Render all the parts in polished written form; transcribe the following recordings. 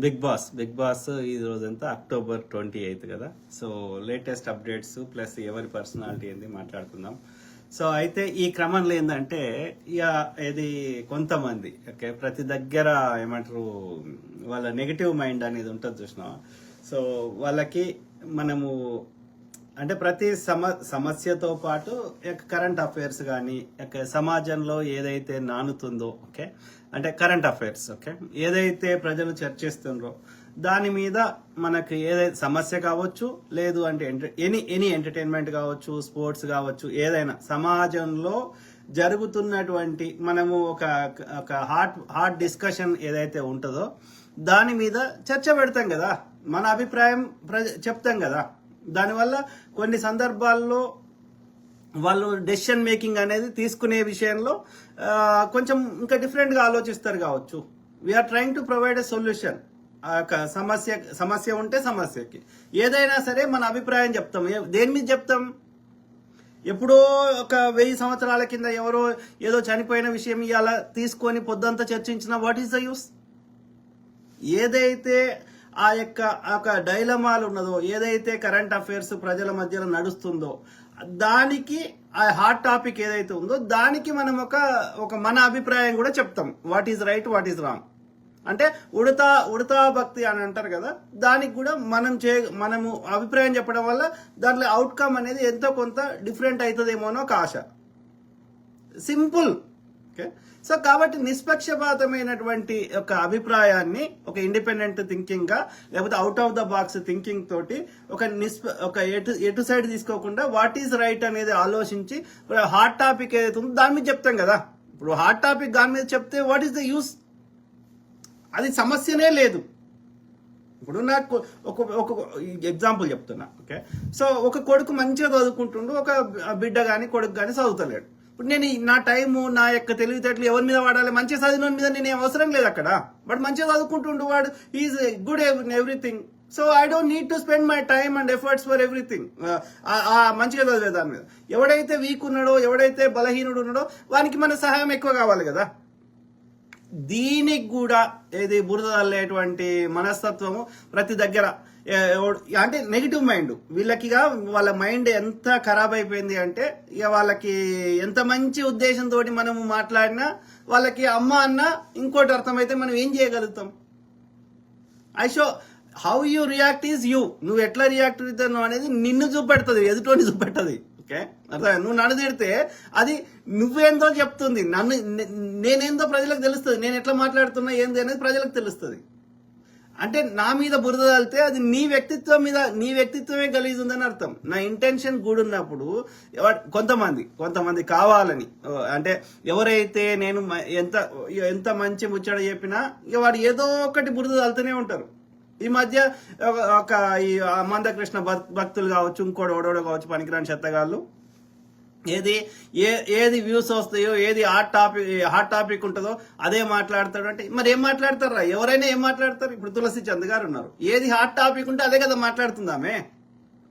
Big boss ఈ రోజు అంతా October 28 కదా. సో లేటెస్ట్ అప్డేట్స్ ప్లస్ ఎవరి పర్సనాలిటీ ఏంది మాట్లాడుకుందాం. సో అయితే ఈ క్రమంలో ఏంటంటే ఇక ఇది కొంతమంది ఓకే ప్రతి దగ్గర ఏమంటారు వాళ్ళ నెగిటివ్ మైండ్ అనేది ఉంటుంది చూసినావా. సో వాళ్ళకి మనము అంటే ప్రతి సమస్యతో పాటు కరెంట్ అఫైర్స్ కానీ సమాజంలో ఏదైతే నానుతుందో ఓకే అంటే కరెంట్ అఫైర్స్ ఓకే ఏదైతే ప్రజలు చర్చిస్తుండ్రో దాని మీద మనకి ఏదైతే సమస్య కావచ్చు లేదు అంటే ఎనీ ఎంటర్టైన్మెంట్ కావచ్చు స్పోర్ట్స్ కావచ్చు ఏదైనా సమాజంలో జరుగుతున్నటువంటి మనము ఒక హాట్ డిస్కషన్ ఏదైతే ఉంటుందో దాని మీద చర్చ పెడతాం కదా, మన అభిప్రాయం చెప్తాం కదా. దానివల్ల కొన్ని సందర్భాల్లో వాళ్ళు డెసిషన్ మేకింగ్ అనేది తీసుకునే విషయంలో కొంచెం ఇంకా డిఫరెంట్గా ఆలోచిస్తారు కావచ్చు. We're trying to provide a solution. సమస్య ఉంటే సమస్యకి ఏదైనా సరే మన అభిప్రాయం చెప్తాం. దేని మీద చెప్తాం? ఎప్పుడో ఒక 1000 సంవత్సరాల కింద ఎవరో ఏదో చనిపోయిన విషయం ఇవాళ తీసుకొని పొద్దంతా చర్చించిన వాట్ ఈస్ ద యూస్? ఏదైతే ఆ యొక్క డైలమాలు ఉన్నదో ఏదైతే కరెంట్ అఫైర్స్ ప్రజల మధ్యలో నడుస్తుందో దానికి ఆ హాట్ టాపిక్ ఏదైతే ఉందో దానికి మనం ఒక మన అభిప్రాయం కూడా చెప్తాం. What is right, what is wrong అంటే ఉడతా భక్తి అని అంటారు కదా. దానికి కూడా మనము అభిప్రాయం చెప్పడం వల్ల దాంట్లో అవుట్కమ్ అనేది ఎంతో కొంత డిఫరెంట్ అవుతుందేమో అని ఒక ఆశ. Simple okay. సో కాబట్టి నిష్పక్షపాతమైనటువంటి ఒక అభిప్రాయాన్ని ఒక ఇండిపెండెంట్ థింకింగ్ గా లేకపోతే out of the box thinking తోటి ఒక ఎటు సైడ్ తీసుకోకుండా వాట్ ఈజ్ రైట్ అనేది ఆలోచించి హాట్ టాపిక్ ఏదైతే ఉందో దాని మీద చెప్తాం కదా. ఇప్పుడు హాట్ టాపిక్ దాని మీద చెప్తే వాట్ ఈస్ ద యూస్? అది సమస్యనే లేదు. ఇప్పుడు నాకు ఒక ఎగ్జాంపుల్ చెప్తున్నా ఓకే. సో ఒక కొడుకు మంచిగా చదువుకుంటుండు, ఒక బిడ్డ కానీ కొడుకు కానీ చదువుతలేడు. ఇప్పుడు నేను నా టైము నా యొక్క తెలివితేటలు ఎవరి మీద వాడాలి? మంచిగా చదివిన మీద నేను అవసరం లేదు అక్కడ. బట్ మంచిగా చదువుకుంటుండు వాడు, is good in everything. So I don't need to spend my time and efforts for everything. మంచిగా చదివే దాని మీద. ఎవడైతే వీక్ ఉన్నాడో ఎవడైతే బలహీనుడు ఉన్నాడో వానికి మన సహాయం ఎక్కువ కావాలి కదా. దీనికి కూడా ఏది బురద అల్లేటువంటి మనస్తత్వము ప్రతి దగ్గర అంటే నెగిటివ్ మైండ్ వీళ్ళకిగా వాళ్ళ మైండ్ ఎంత ఖరాబ్ అయిపోయింది అంటే ఇక వాళ్ళకి ఎంత మంచి ఉద్దేశంతో మనము మాట్లాడినా వాళ్ళకి అమ్మ అన్న ఇంకోటి అర్థమైతే మనం ఏం చేయగలుగుతాం? How you react is you. నువ్వు ఎట్లా రియాక్ట్ అవుతావు అనేది నిన్ను చూపెడుతుంది, ఎదుటోని చూపెట్టది. ఓకే అర్థం? నువ్వు నన్ను తిడితే అది నువ్వేందో చెప్తుంది, నేనేందో ప్రజలకు తెలుస్తుంది. నేను ఎట్లా మాట్లాడుతున్నా ఏంది అనేది ప్రజలకు తెలుస్తుంది. అంటే నా మీద బురద వెళ్తే అది నీ వ్యక్తిత్వమే గలీజ్ ఉందని అర్థం. నా ఇంటెన్షన్ గూడున్నప్పుడు కొంతమంది కావాలని అంటే ఎవరైతే నేను ఎంత మంచి ముచ్చట చెప్పినా ఇక వాడు ఏదో ఒకటి బురద వెళ్తూనే ఉంటారు. ఈ మధ్య ఈ మందకృష్ణ భక్తులు కావచ్చు, ఇంకోటి ఓడోడో కావచ్చు, పనికిరాని చెత్తగాళ్ళు ఏది వ్యూస్ వస్తాయో ఏది హాట్ టాపిక్ ఉంటుందో అదే మాట్లాడతాడు. అంటే మరి ఏం మాట్లాడతారా? ఎవరైనా ఏం మాట్లాడతారు? ఇప్పుడు తులసి చంద్ గారు ఉన్నారు, ఏది హాట్ టాపిక్ ఉంటే అదే కదా మాట్లాడుతుందామే.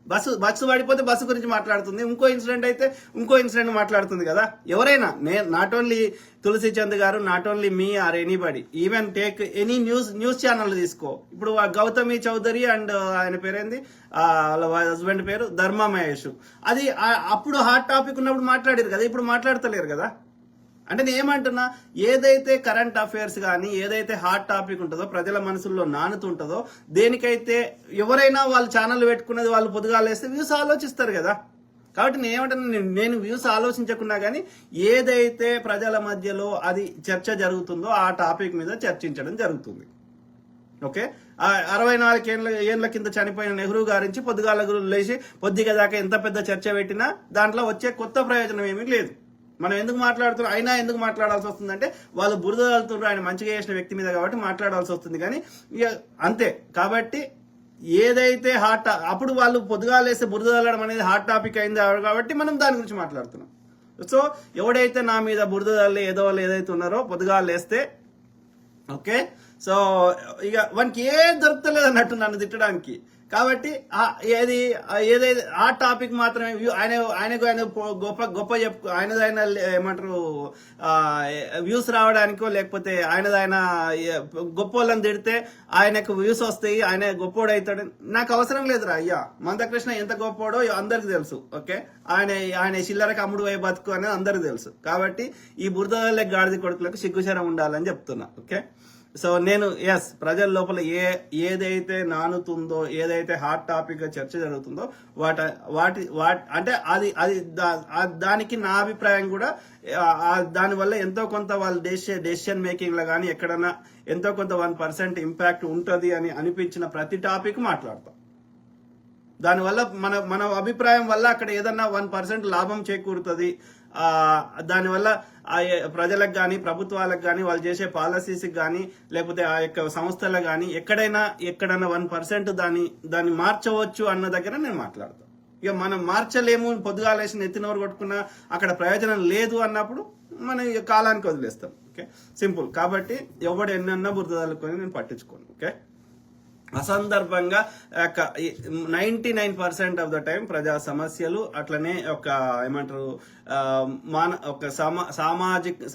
బస్సు పడిపోతే బస్సు గురించి మాట్లాడుతుంది, ఇంకో ఇన్సిడెంట్ అయితే ఇంకో ఇన్సిడెంట్ మాట్లాడుతుంది కదా. ఎవరైనా నాట్ ఓన్లీ తులసి చంద్ గారు, not only me or anybody, even take any news channel తీసుకో. ఇప్పుడు గౌతమి చౌదరి అండ్ ఆయన పేరేంది, వాళ్ళ హస్బెండ్ పేరు ధర్మా మహేష్. అది అప్పుడు హాట్ టాపిక్ ఉన్నప్పుడు మాట్లాడారు కదా, ఇప్పుడు మాట్లాడతలేరు కదా. అంటే నేను ఏమంటున్నా, ఏదైతే కరెంట్ అఫైర్స్ కానీ ఏదైతే హాట్ టాపిక్ ఉంటుందో ప్రజల మనసుల్లో నానుతుంటుందో దేనికైతే ఎవరైనా వాళ్ళు ఛానల్ పెట్టుకున్నది వాళ్ళు పొద్దుగాలేస్తే వ్యూస్ ఆలోచిస్తారు కదా. కాబట్టి నేను ఏమంటున్నా, నేను వ్యూస్ ఆలోచించకుండా కానీ ఏదైతే ప్రజల మధ్యలో అది చర్చ జరుగుతుందో ఆ టాపిక్ మీద చర్చించడం జరుగుతుంది. ఓకే 64 ఏళ్ల కింద చనిపోయిన నెహ్రూ గారించి పొద్దుగాల లేచి పొద్దుగా దాకా ఎంత పెద్ద చర్చ పెట్టినా దాంట్లో వచ్చే కొత్త ప్రయోజనం ఏమీ లేదు. మనం ఎందుకు మాట్లాడుతున్నాం? అయినా ఎందుకు మాట్లాడాల్సి వస్తుందంటే వాళ్ళు బురద వెళ్తున్నారు ఆయన మంచిగా చేసిన వ్యక్తి మీద కాబట్టి మాట్లాడాల్సి వస్తుంది. కానీ ఇక అంతే. కాబట్టి ఏదైతే అప్పుడు వాళ్ళు పొద్దుగాలేస్తే బురద వెళ్ళడం అనేది హాట్ టాపిక్ అయింది కాబట్టి మనం దాని గురించి మాట్లాడుతున్నాం. సో ఎవడైతే నా మీద బురద ఏదో ఏదైతే ఉన్నారో పొద్దుగాలేస్తే ఓకే సో ఇక వానికి ఏం దొరకలేదు అన్నట్టు నన్ను తిట్టడానికి. కాబట్టి ఏదైతే ఆ టాపిక్ మాత్రమే ఆయనకు గొప్ప గొప్ప చెప్పు ఆయన ఏమంటారు వ్యూస్ రావడానికో, లేకపోతే ఆయన గొప్ప వాళ్ళని తిడితే ఆయనకు వ్యూస్ వస్తాయి, ఆయన గొప్పోడు అవుతాడు. నాకు అవసరం లేదురా అయ్యా. మందకృష్ణ ఎంత గొప్పోడో అందరికి తెలుసు. ఓకే, ఆయన చిల్లరకు అమ్ముడు పోయే బతుకు అనేది అందరికి తెలుసు. కాబట్టి ఈ బురద గాడిద కొడుకులకు సిగ్గుశరం ఉండాలని చెప్తున్నా. ఓకే, సో నేను ప్రజల లోపల ఏదైతే నానుతుందో, ఏదైతే హాట్ టాపిక్ గా చర్చ జరుగుతుందో వాటి అంటే అది దానికి నా అభిప్రాయం కూడా దానివల్ల ఎంతో కొంత వాళ్ళ డెసిషన్ మేకింగ్ లో కానీ ఎక్కడన్నా ఎంతో కొంత 1% ఇంపాక్ట్ ఉంటది అని అనిపించిన ప్రతి టాపిక్ మాట్లాడతాం. దానివల్ల మన అభిప్రాయం వల్ల అక్కడ ఏదన్నా 1% లాభం చేకూరుతుంది. దానివల్ల ప్రజలకు కానీ, ప్రభుత్వాలకు కానీ, వాళ్ళు చేసే పాలసీస్ కానీ, లేకపోతే ఆ యొక్క సంస్థలకు కానీ ఎక్కడైనా 1% దాన్ని మార్చవచ్చు అన్న దగ్గర నేను మాట్లాడతాను. ఇక మనం మార్చలేము, పొద్దుగాలేసి నెత్తినోరు కొట్టుకున్నా అక్కడ ప్రయోజనం లేదు అన్నప్పుడు మనం ఇక కాలానికి వదిలేస్తాం. Okay, simple. కాబట్టి ఎవడు ఎన్నన్నా బురదలుకొని నేను పట్టించుకోను. ఓకే, అసందర్భంగా 99% ఆఫ్ ద టైం ప్రజా సమస్యలు అట్లనే ఏమంటారు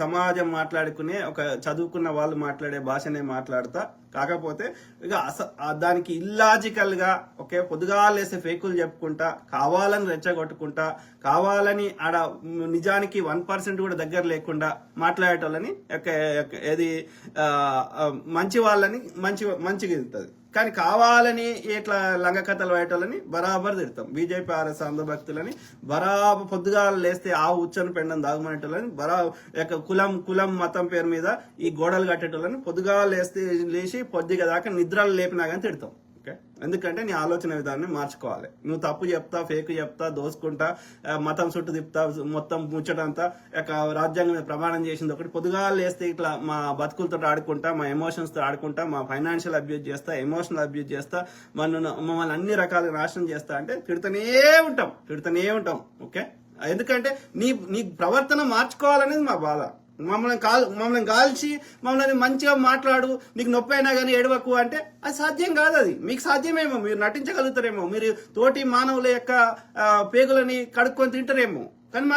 సమాజం మాట్లాడుకునే చదువుకున్న వాళ్ళు మాట్లాడే భాషనే మాట్లాడతా. కాకపోతే ఇక దానికి ఇల్లాజికల్ గా పొద్దుగాలేసే ఫేకులు చెప్పుకుంటా, కావాలని రెచ్చగొట్టుకుంటా, కావాలని ఆడ నిజానికి 1% కూడా దగ్గర లేకుండా మాట్లాడేటోళ్ళని ఏది మంచి వాళ్ళని మంచిగా ఇస్తుంది. కానీ కావాలని ఇట్లా లంగ కథలు వేయటోళ్ళని బరాబర్ తిడతాం. బీజేపీ ఆర్ఎస్ అంధభక్తులని బరాబర్ పొద్దుగాలు లేస్తే ఆ ఉచ్చని పెండం దాగుమనేటోళ్ళని కులం మతం పేరు మీద ఈ గోడలు కట్టేటోళ్ళని పొద్దుగాలు లేచి పొద్దుగా దాకా నిద్రలు లేపినా కానీ తిడతాం. ఓకే, ఎందుకంటే నీ ఆలోచన విధానాన్ని మార్చుకోవాలి. నువ్వు తప్పు చెప్తా, ఫేక్ చెప్తా, దోసుకుంటా, మతం చుట్టూ తిప్పుతా, మొత్తం ముచ్చటంతా రాజ్యాంగం మీద ప్రమాణం చేసింది ఒకటి. పొద్దుగాలు లేస్తే ఇట్లా మా బతుకులతో ఆడుకుంటా, మా ఎమోషన్స్ తో ఆడుకుంటా, మా ఫైనాన్షియల్ అబ్యూజ్ చేస్తా, ఎమోషనల్ అబ్యూజ్ చేస్తా, మమ్మల్ని అన్ని రకాలుగా నాశనం చేస్తా అంటే తిడుతూనే ఉంటాం. ఓకే, ఎందుకంటే నీ ప్రవర్తన మార్చుకోవాలనేది మా బాధ. మమ్మల్ని కాల్చి మమ్మల్ని మంచిగా మాట్లాడు, నీకు నొప్పి అయినా కానీ ఏడవకు అంటే అది సాధ్యం కాదు. అది మీకు సాధ్యమేమో, మీరు నటించగలుగుతారేమో, మీరు తోటి మానవుల యొక్క పేగులని కడుక్కొని తింటారేమో. కానీ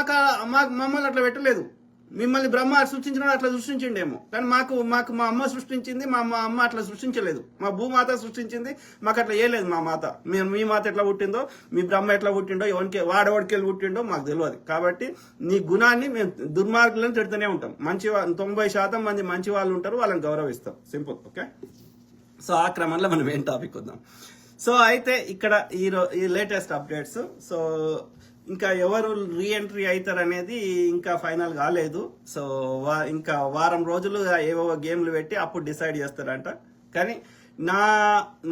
మమ్మల్ని అట్లా పెట్టలేదు. మిమ్మల్ని బ్రహ్మ సృష్టించిన అట్లా సృష్టించిండేమో, కానీ మాకు మా అమ్మ సృష్టించింది, మా అమ్మ అట్లా సృష్టించలేదు. మా భూమాత సృష్టించింది, మాకు అట్లా ఏలేదు. మా మాత మీ మాత ఎట్లా పుట్టిందో, మీ బ్రహ్మ ఎట్లా పుట్టిండో, వాడవాడికెళ్ళి పుట్టిండో మాకు తెలియదు. కాబట్టి నీ గుణాన్ని మేము దుర్మార్గులను తిడుతూనే ఉంటాం. 90% మంది మంచి వాళ్ళు ఉంటారు, వాళ్ళని గౌరవిస్తాం. సింపుల్. ఓకే, సో ఆ క్రమంలో మనం ఏం టాపిక్ వద్దాం. సో అయితే ఇక్కడ ఈ లేటెస్ట్ అప్డేట్స్. సో ఇంకా ఎవరు రీఎంట్రీ అవుతారు అనేది ఇంకా ఫైనల్ కాలేదు. సో ఇంకా వారం రోజులు ఏవో గేమ్లు పెట్టి అప్పుడు డిసైడ్ చేస్తారంట. కానీ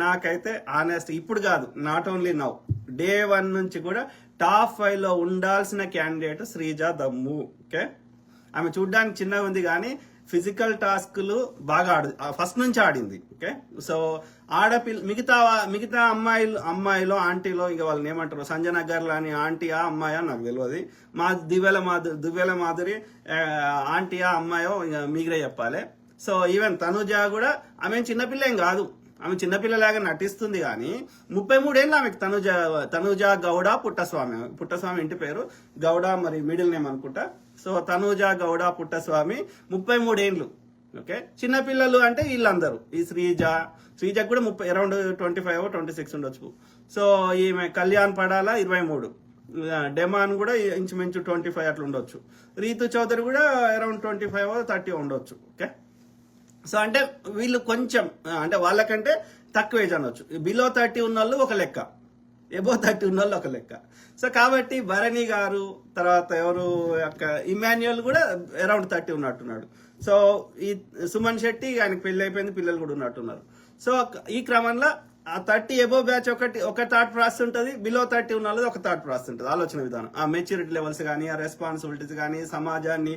నాకైతే ఆనెస్ట్ ఇప్పుడు కాదు, నాట్ ఓన్లీ నౌ, డే 1 నుంచి కూడా టాప్ 5 లో ఉండాల్సిన క్యాండిడేట్ శ్రీజ దమ్ము. ఓకే, ఆమె చూడ్డానికి చిన్నగా ఉంది కానీ ఫిజికల్ టాస్క్లు బాగా ఫస్ట్ నుంచి ఆడింది. ఓకే, సో ఆడపిల్ల మిగతా అమ్మాయిలో ఆంటీలో ఇక వాళ్ళని ఏమంటారు, సంజన గారు అని ఆంటీయా అమ్మాయా నాకు తెలియదు. మా దివ్యల మాధురి ఆంటీయా అమ్మాయో ఇక మీరే చెప్పాలి. సో ఈవెన్ తనుజ కూడా ఆమె చిన్నపిల్ల ఏం కాదు, ఆమె చిన్నపిల్లలాగా నటిస్తుంది. కానీ 33 ఏళ్ళు ఆమెకు. తనుజ గౌడ పుట్టస్వామి ఇంటి పేరు గౌడ, మరి మిడిల్ నేమ్ అనుకుంటా. సో తనుజ గౌడ పుట్టస్వామి 33 ఏళ్ళు. ఓకే, చిన్నపిల్లలు అంటే వీళ్ళందరూ. ఈ శ్రీజకు కూడా అరౌండ్ 25-26 ఉండొచ్చు. సో ఈమె కళ్యాణ్ పడాల 23, డెమాన్ కూడా ఇంచుమించు 25 అట్లా ఉండొచ్చు. రీతు చౌదరి కూడా అరౌండ్ 25-30 ఉండొచ్చు. ఓకే, సో అంటే వీళ్ళు కొంచెం అంటే వాళ్ళకంటే తక్కువ ఏజ్ అనొచ్చు. బిలో 30 ఉన్న వాళ్ళు ఒక లెక్క, ఎబో 30 ఉన్న వాళ్ళు ఒక లెక్క. సో కాబట్టి భరణి గారు, తర్వాత ఎవరు ఇమాన్యుయల్ కూడా అరౌండ్ 30 ఉన్నట్టున్నాడు. సో ఈ సుమన్ శెట్టి ఆయనకు పెళ్లి అయిపోయింది, పిల్లలు కూడా ఉన్నట్టున్నారు. సో ఈ క్రమంలో ఆ 30 ఎబో బ్యాచ్ ఒక థాట్ ప్రాసెస్ ఉంటుంది, బిలో 30 ఉన్న వాళ్ళది ఒక థాట్ ప్రాసెస్ ఉంటుంది, ఆలోచన విధానం. ఆ మెచ్యూరిటీ లెవెల్స్ కానీ, ఆ రెస్పాన్సిబిలిటీస్ కానీ, సమాజాన్ని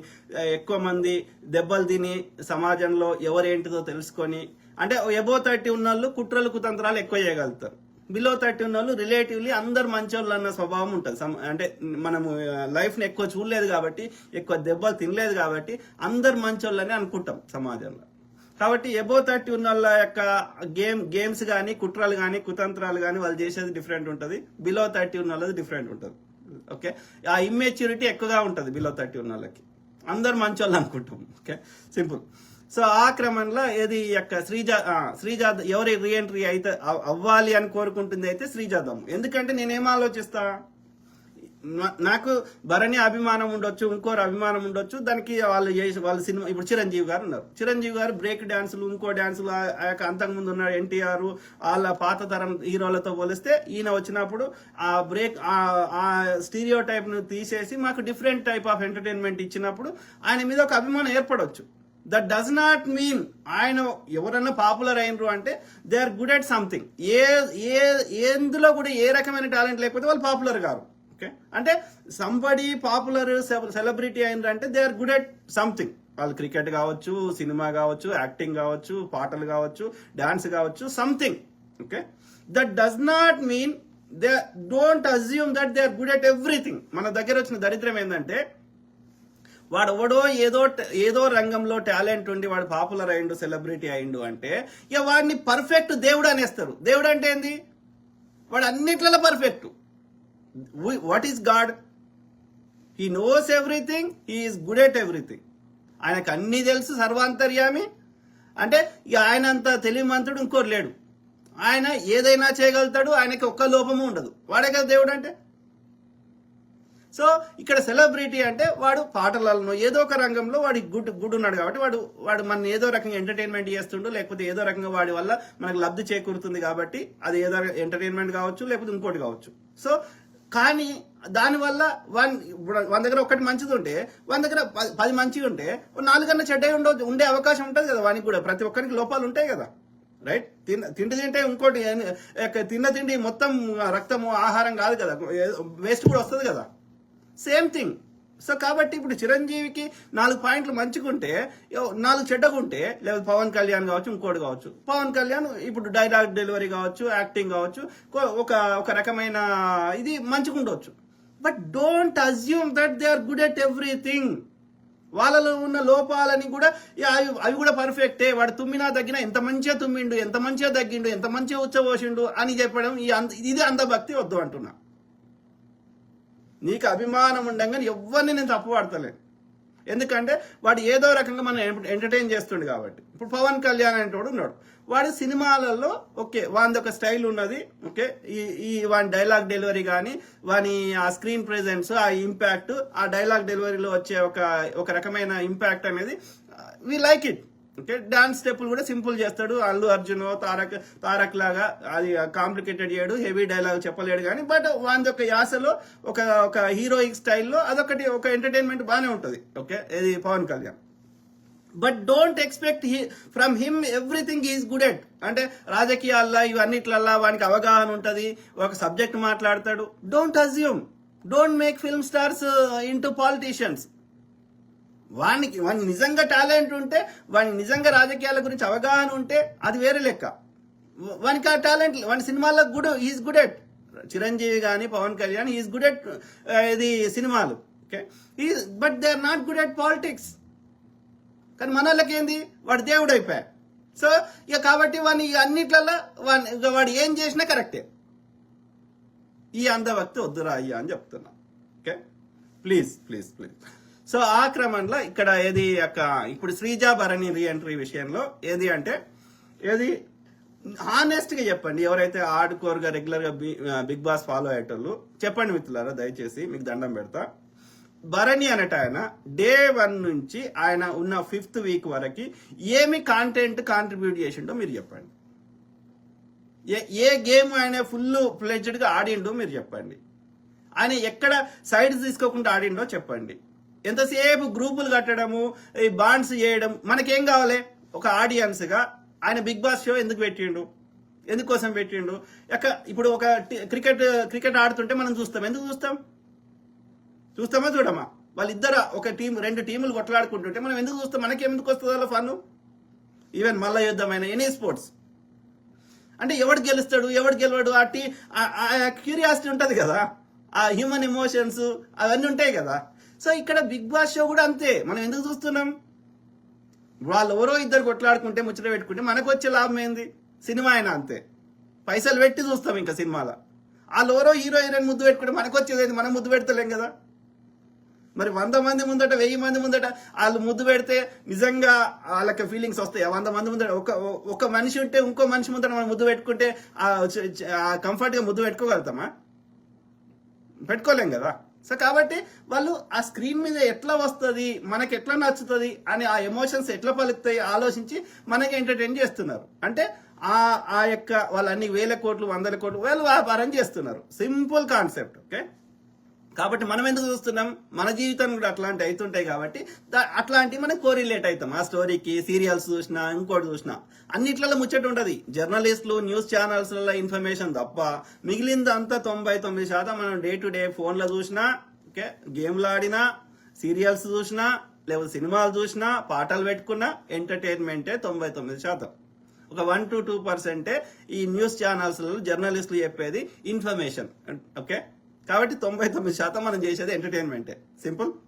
ఎక్కువ మంది దెబ్బలు తిని సమాజంలో ఎవరేంటిదో తెలుసుకొని, అంటే ఎబో 30 ఉన్న వాళ్ళు కుట్రలు కుతంత్రాలు ఎక్కువ చేయగలుగుతారు. బిలో 30 ఉన్న వాళ్ళు రిలేటివ్లీ అందరు మంచోళ్ళు అన్న స్వభావం ఉంటుంది. అంటే మనము లైఫ్ ని ఎక్కువ చూడలేదు కాబట్టి, ఎక్కువ దెబ్బలు తినలేదు కాబట్టి అందరు మంచోళ్ళని అనుకుంటాం సమాజంలో. కాబట్టి ఎబో 30 ఉన్న వాళ్ళ యొక్క గేమ్స్ కానీ కుట్రలు కానీ కుతంత్రాలు కానీ వాళ్ళు చేసేది డిఫరెంట్ ఉంటుంది, బిలో 30 ఉన్న వాళ్ళది డిఫరెంట్ ఉంటుంది. ఓకే, ఆ ఇమ్మెచ్యూరిటీ ఎక్కువగా ఉంటుంది బిలో 30 ఉన్న వాళ్ళకి. అందరు మంచి వాళ్ళు అనుకుంటాం. Okay, simple. సో ఆ క్రమంలో ఏది యొక్క శ్రీజ ఎవరి రీఎంట్రీ అయితే అవ్వాలి అని కోరుకుంటుంది అయితే శ్రీజాదం. ఎందుకంటే నేనేం ఆలోచిస్తా, నాకు భరణి అభిమానం ఉండొచ్చు, ఇంకోరు అభిమానం ఉండొచ్చు, దానికి వాళ్ళ సినిమా. ఇప్పుడు చిరంజీవి గారు ఉన్నారు, చిరంజీవి గారు బ్రేక్ డాన్సులు ఇంకో డాన్సులు అంతకుముందు ఉన్న ఎన్టీఆర్ వాళ్ళ పాత తరం హీరోలతో పోలిస్తే ఈయన వచ్చినప్పుడు ఆ బ్రేక్ ఆ స్టీరియో టైప్ ను తీసేసి మాకు డిఫరెంట్ టైప్ ఆఫ్ ఎంటర్టైన్మెంట్ ఇచ్చినప్పుడు ఆయన మీద ఒక అభిమానం ఏర్పడవచ్చు. దట్ డస్ నాట్ మీన్ ఆయన ఎవరన్నా పాపులర్ అయినరు అంటే they are good at something. ఎందులో కూడా ఏ రకమైన టాలెంట్ లేకపోతే వాళ్ళు పాపులర్ కారు. ఓకే, అంటే సంబడి పాపులర్ సెలబ్రిటీ అయినరంటే they are good at something. వాళ్ళు క్రికెట్ కావచ్చు, సినిమా కావచ్చు, యాక్టింగ్ కావచ్చు, పాటలు కావచ్చు, డాన్స్ కావచ్చు, something. Okay, that does not mean they don't assume that they are good at everything. మన దగ్గర వచ్చిన దరిద్రం ఏంటంటే వాడు ఎవడో ఏదో రంగంలో టాలెంట్ ఉండి వాడు పాపులర్ అయిండు, సెలబ్రిటీ అయిండు అంటే ఇక వాడిని పర్ఫెక్ట్ దేవుడు అనేస్తారు. దేవుడు అంటే ఏంది? వాడు అన్నిట్లలో perfect. What is God? He knows everything, he is good at everything. ఆయనకు అన్ని తెలుసు, సర్వాంతర్యామి. అంటే ఇక ఆయనంత తెలివిమంతుడు ఇంకోరు లేడు. ఆయన ఏదైనా చేయగలుగుతాడు, ఆయనకి ఒక్క లోపము ఉండదు. వాడే కదా దేవుడు అంటే. సో ఇక్కడ సెలబ్రిటీ అంటే వాడు పాటలలో ఏదో ఒక రంగంలో వాడి గుడ్ ఉన్నాడు కాబట్టి వాడు మన ఏదో రకంగా ఎంటర్టైన్మెంట్ చేస్తుండు, లేకపోతే ఏదో రకంగా వాడి వల్ల మనకు లబ్ధి చేకూరుతుంది కాబట్టి అది ఏదో ఎంటర్టైన్మెంట్ కావచ్చు, లేకపోతే ఇంకోటి కావచ్చు. సో కానీ దానివల్ల మన దగ్గర ఒకటి మంచిది ఉంటే మన దగ్గర 10 మంచిగా ఉంటే 4 చెడ్డ ఉండే అవకాశం ఉంటుంది కదా. వానికి కూడా ప్రతి ఒక్కరికి లోపాలు ఉంటాయి కదా, రైట్? తింటే ఇంకోటి తిండి మొత్తం రక్తము ఆహారం కాదు కదా, వేస్ట్ కూడా వస్తుంది కదా. Same thing. సో కాబట్టి ఇప్పుడు చిరంజీవికి 4 పాయింట్లు మంచిగుంటే 4 చెడ్డగుంటే, లేదా పవన్ కళ్యాణ్ కావచ్చు, ఇంకోటి కావచ్చు. పవన్ కళ్యాణ్ ఇప్పుడు డైలాగ్ డెలివరీ కావచ్చు, యాక్టింగ్ కావచ్చు, ఒక రకమైన ఇది మంచిగుండవచ్చు. But don't assume that they are good at everything. వాళ్ళలో ఉన్న లోపాలని కూడా అవి కూడా పర్ఫెక్టే. వాడు తుమ్మినా తగ్గినా ఎంత మంచిగా తుమ్మిండు, ఎంత మంచిగా తగ్గిండు, ఎంత మంచిగా ఉచ్చబోసిండు అని చెప్పడం ఇది అంధభక్తి వద్దు అంటున్నా. నీకు అభిమానం ఉండగానే ఎవరిని నేను తప్పు పడతలేను, ఎందుకంటే వాడు ఏదో రకంగా మనం ఎంటర్టైన్ చేస్తుండే కాబట్టి. ఇప్పుడు పవన్ కళ్యాణ్ అనేటోడు ఉన్నాడు, వాడి సినిమాలలో ఓకే వాని ఒక స్టైల్ ఉన్నది. ఓకే, వాని డైలాగ్ డెలివరీ కానీ వాని ఆ స్క్రీన్ ప్రెజెన్స్, ఆ ఇంపాక్ట్, ఆ డైలాగ్ డెలివరీలో వచ్చే ఒక రకమైన ఇంపాక్ట్ అనేది we like it. Okay, dance స్టెప్పులు కూడా సింపుల్ చేస్తాడు. అల్లు అర్జున్ తారక్ లాగా అది కాంప్లికేటెడ్ చేయడు, హెవీ డైలాగ్ చెప్పలేడు కానీ బట్ వాని యొక్క యాసలో ఒక హీరోయిక్ స్టైల్లో అదొకటి ఒక ఎంటర్టైన్మెంట్ బాగానే ఉంటుంది. ఓకే, ఇది Pawan Kalyan. But don't expect from him everything is good at. అంటే రాజకీయాల్లో ఇవన్నిట్లల్లా వానికి అవగాహన ఉంటుంది, ఒక సబ్జెక్ట్ మాట్లాడతాడు. Don't assume, don't make film stars into politicians. వానికి నిజంగా టాలెంట్ ఉంటే, వానికి నిజంగా రాజకీయాల గురించి అవగాహన ఉంటే అది వేరే లెక్క. వానికి ఆ టాలెంట్ వాని సినిమాల్లో ఈజ్ గుడ్ ఎట్. చిరంజీవి కానీ Pawan Kalyan is good at ఇది సినిమాలు. Okay, but they are not good at politics. కానీ మన వాళ్ళకి ఏంది, వాడు దేవుడు అయిపోయా. సో ఇక కాబట్టి వాడిని అన్నిట్లలో వాడు ఏం చేసినా కరెక్టే. ఈ అంధభక్తి వద్దురా అయ్యా అని చెప్తున్నా. Okay, please please please. So ఆ క్రమంలో ఇక్కడ ఏది ఇప్పుడు శ్రీజ భరణి రీఎంట్రీ విషయంలో ఏది అంటే హానెస్ట్ గా చెప్పండి. ఎవరైతే హార్డ్ రెగ్యులర్ గా బిగ్ బాస్ ఫాలో అయ్యేటోళ్ళు చెప్పండి మిత్రులారా, దయచేసి మీకు దండం పెడతా. భరణి అనేట ఆయన డే 1 నుంచి ఆయన ఉన్న 5th వీక్ వరకు ఏమి కాంటెంట్ కాంట్రిబ్యూట్ చేసిండో మీరు చెప్పండి. ఏ గేమ్ ఆయన ఫుల్ ఫ్లెడ్జ్డ్ గా ఆడిండో మీరు చెప్పండి. ఆయన ఎక్కడ సైడ్స్ తీసుకోకుండా ఆడిండో చెప్పండి. ఎంతసేపు గ్రూపులు కట్టడము, ఈ బాండ్స్ చేయడం మనకేం కావాలి? ఒక ఆడియన్స్ గా ఆయన బిగ్ బాస్ షో ఎందుకు పెట్టిండు, ఎందుకోసం పెట్టిండు? ఇప్పుడు ఒక క్రికెట్ ఆడుతుంటే మనం చూస్తాం. ఎందుకు చూస్తామా చూడమా? వాళ్ళిద్దరు ఒక టీం 2 టీములు కొట్లాడుకుంటుంటే మనం ఎందుకు చూస్తాం? మనకెందుకు వస్తుంది అలా ఫన్? ఈవెన్ మల్ల యుద్ధమైన ఎనీ స్పోర్ట్స్ అంటే ఎవడు గెలుస్తాడు ఎవడు గెలవడు ఆ క్యూరియాసిటీ ఉంటుంది కదా, ఆ హ్యూమన్ ఎమోషన్స్ అవన్నీ ఉంటాయి కదా. సో ఇక్కడ బిగ్ బాస్ షో కూడా అంతే. మనం ఎందుకు చూస్తున్నాం? వాళ్ళు ఎవరో ఇద్దరు కొట్లాడుకుంటే ముచ్చట పెట్టుకుంటే మనకు వచ్చే లాభం ఏంది? సినిమా అయినా అంతే, పైసలు పెట్టి చూస్తాం ఇంకా సినిమాలో. వాళ్ళు ఎవరో హీరో హీరోయిన్ ముద్దు పెట్టుకుంటే మనకు వచ్చేది ఏంది? మనం ముద్దు పెడతలేం కదా. మరి 100 మంది ముందట 1000 మంది ముందట వాళ్ళు ముద్దు పెడితే నిజంగా వాళ్ళకి ఫీలింగ్స్ వస్తాయి. 100 మంది ముందట ఒక మనిషి ఉంటే ఇంకో మనిషి ముందట మనం ముద్దు పెట్టుకుంటే కంఫర్ట్ గా ముద్దు పెట్టుకోగలుగుతామా? పెట్టుకోలేం కదా. సో కాబట్టి వాళ్ళు ఆ స్క్రీన్ మీద ఎట్లా వస్తుంది, మనకి ఎట్లా నచ్చుతుంది అని ఆ ఎమోషన్స్ ఎట్లా పలుకుతాయి ఆలోచించి మనకి ఎంటర్టైన్ చేస్తున్నారు. అంటే ఆ యొక్క వాళ్ళు అన్ని 1000 కోట్లు 100 కోట్లు వాళ్ళు వ్యాపారం చేస్తున్నారు. Simple concept. ఓకే, కాబట్టి మనం ఎందుకు చూస్తున్నాం? మన జీవితం కూడా అట్లాంటి అవుతుంటాయి కాబట్టి అట్లాంటివి మనం కోరిలేట్ అవుతాం. ఆ స్టోరీకి సీరియల్స్ చూసినా ఇంకోటి చూసినా అన్నిట్లలో ముచ్చట ఉంటది. జర్నలిస్టులు న్యూస్ ఛానల్స్లలో ఇన్ఫర్మేషన్ తప్ప మిగిలిందంతా 99% మనం డే టు డే ఫోన్లో చూసినా, ఓకే, గేమ్లు ఆడినా, సీరియల్స్ చూసినా, లేకపోతే సినిమాలు చూసినా, పాటలు పెట్టుకున్నా ఎంటర్టైన్మెంటే 99%. ఒక 1 to 2% ఈ న్యూస్ ఛానల్స్లలో జర్నలిస్టులు చెప్పేది ఇన్ఫర్మేషన్. ఓకే, కాబట్టి 99% మనం చేసేది ఎంటర్టైన్మెంటే. సింపుల్.